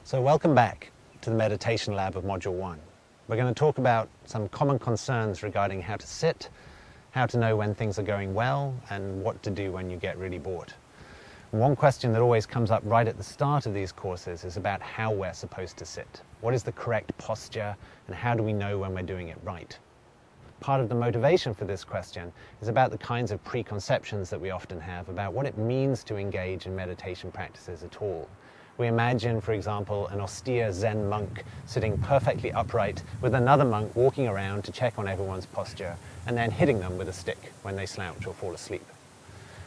So welcome back to the meditation lab of Module 1. We're going to talk about some common concerns regarding how to sit, how to know when things are going well, and what to do when you get really bored. And one question that always comes up right at the start of these courses is about how we're supposed to sit. What is the correct posture, and how do we know when we're doing it right? Part of the motivation for this question is about the kinds of preconceptions that we often have about what it means to engage in meditation practices at all. We imagine, for example, an austere Zen monk sitting perfectly upright with another monk walking around to check on everyone's posture and then hitting them with a stick when they slouch or fall asleep.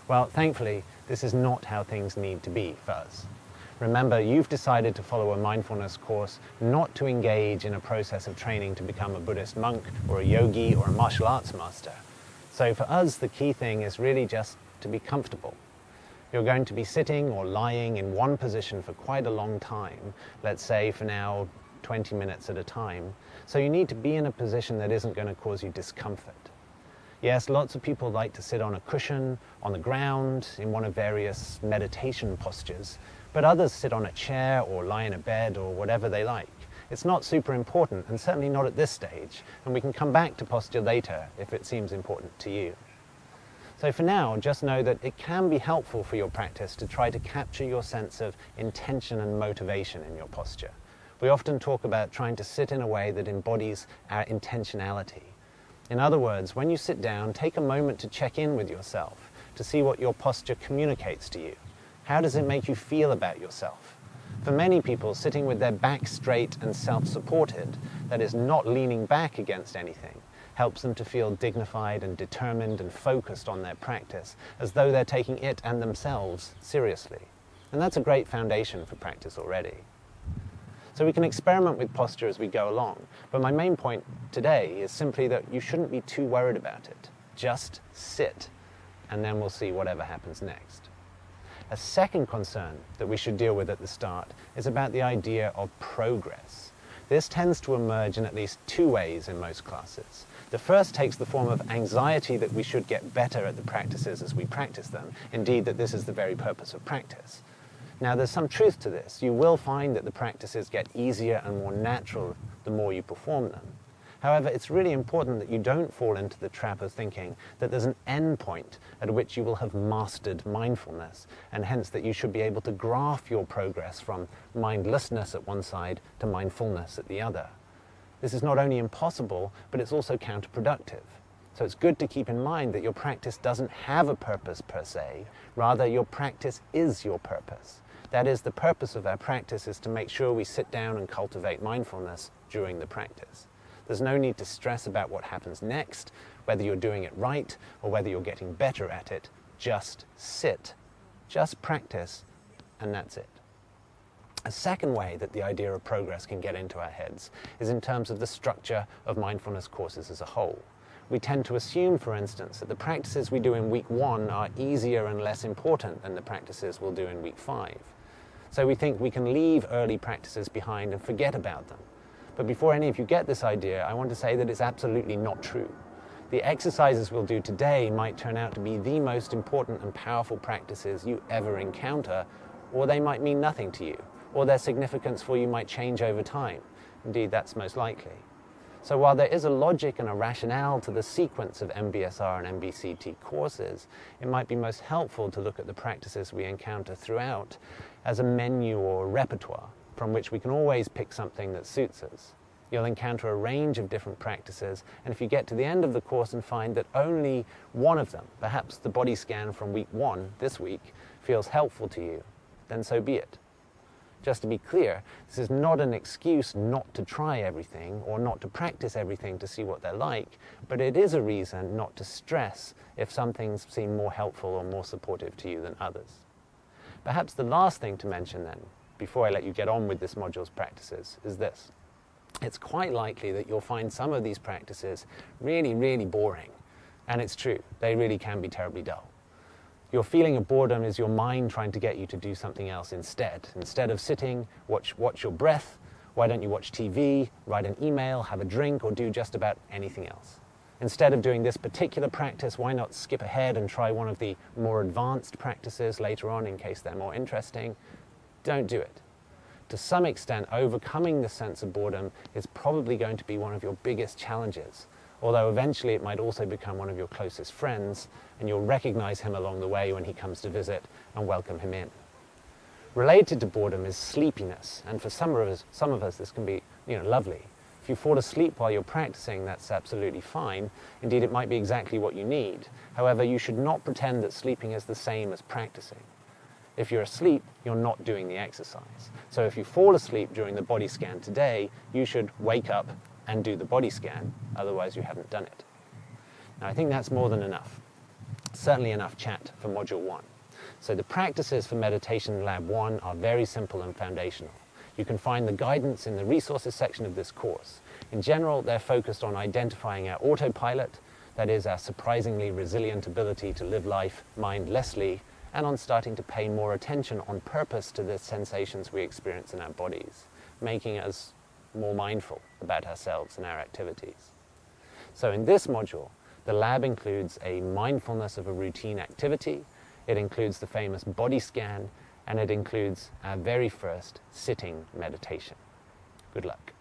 Well, thankfully, this is not how things need to be for us. Remember, you've decided to follow a mindfulness course not to engage in a process of training to become a Buddhist monk or a yogi or a martial arts master. So for us, the key thing is really just to be comfortable. You're going to be sitting or lying in one position for quite a long time, let's say for now 20 minutes at a time. So you need to be in a position that isn't going to cause you discomfort. Yes, lots of people like to sit on a cushion, on the ground, in one of various meditation postures, but others sit on a chair or lie in a bed or whatever they like. It's not super important, and certainly not at this stage, and we can come back to posture later if it seems important to you. So for now, just know that it can be helpful for your practice to try to capture your sense of intention and motivation in your posture. We often talk about trying to sit in a way that embodies our intentionality. In other words, when you sit down, take a moment to check in with yourself, to see what your posture communicates to you. How does it make you feel about yourself? For many people, sitting with their back straight and self-supported, that is, not leaning back against anything, helps them to feel dignified and determined and focused on their practice, as though they're taking it and themselves seriously. And that's a great foundation for practice already. So we can experiment with posture as we go along, but my main point today is simply that you shouldn't be too worried about it. Just sit, and then we'll see whatever happens next. A second concern that we should deal with at the start is about the idea of progress. This tends to emerge in at least two ways in most classes. The first takes the form of anxiety that we should get better at the practices as we practice them, indeed that this is the very purpose of practice. Now there's some truth to this. You will find that the practices get easier and more natural the more you perform them. However, it's really important that you don't fall into the trap of thinking that there's an end point at which you will have mastered mindfulness, and hence that you should be able to graph your progress from mindlessness at one side to mindfulness at the other. This is not only impossible, but it's also counterproductive. So it's good to keep in mind that your practice doesn't have a purpose per se, rather your practice is your purpose. That is, the purpose of our practice is to make sure we sit down and cultivate mindfulness during the practice. There's no need to stress about what happens next, whether you're doing it right or whether you're getting better at it. Just sit, just practice, and that's it. A second way that the idea of progress can get into our heads is in terms of the structure of mindfulness courses as a whole. We tend to assume, for instance, that the practices we do in week 1 are easier and less important than the practices we'll do in week 5. So we think we can leave early practices behind and forget about them. But before any of you get this idea, I want to say that it's absolutely not true. The exercises we'll do today might turn out to be the most important and powerful practices you ever encounter, or they might mean nothing to you, or their significance for you might change over time. Indeed, that's most likely. So while there is a logic and a rationale to the sequence of MBSR and MBCT courses, it might be most helpful to look at the practices we encounter throughout as a menu or repertoire, from which we can always pick something that suits us. You'll encounter a range of different practices, and if you get to the end of the course and find that only one of them, perhaps the body scan from week 1 this week, feels helpful to you, then so be it. Just to be clear, this is not an excuse not to try everything or not to practice everything to see what they're like, but it is a reason not to stress if some things seem more helpful or more supportive to you than others. Perhaps the last thing to mention then, before I let you get on with this module's practices, is this. It's quite likely that you'll find some of these practices really, really boring. And it's true, they really can be terribly dull. Your feeling of boredom is your mind trying to get you to do something else instead. Instead of sitting, watch your breath. Why don't you watch TV, write an email, have a drink, or do just about anything else? Instead of doing this particular practice, why not skip ahead and try one of the more advanced practices later on in case they're more interesting? Don't do it. to some extent, overcoming the sense of boredom is probably going to be one of your biggest challenges, although eventually it might also become one of your closest friends, and you'll recognize him along the way when he comes to visit and welcome him in. Related to boredom is sleepiness, and for some of us this can be, lovely. If you fall asleep while you're practicing, that's absolutely fine. Indeed, it might be exactly what you need. However, you should not pretend that sleeping is the same as practicing. If you're asleep, you're not doing the exercise. So if you fall asleep during the body scan today, you should wake up and do the body scan, otherwise you haven't done it. Now, I think that's more than enough. Certainly enough chat for Module 1. So the practices for Meditation Lab 1 are very simple and foundational. You can find the guidance in the resources section of this course. In general, they're focused on identifying our autopilot, that is, our surprisingly resilient ability to live life mindlessly, and on starting to pay more attention on purpose to the sensations we experience in our bodies, making us more mindful about ourselves and our activities. So in this module, the lab includes a mindfulness of a routine activity, it includes the famous body scan, and it includes our very first sitting meditation. Good luck.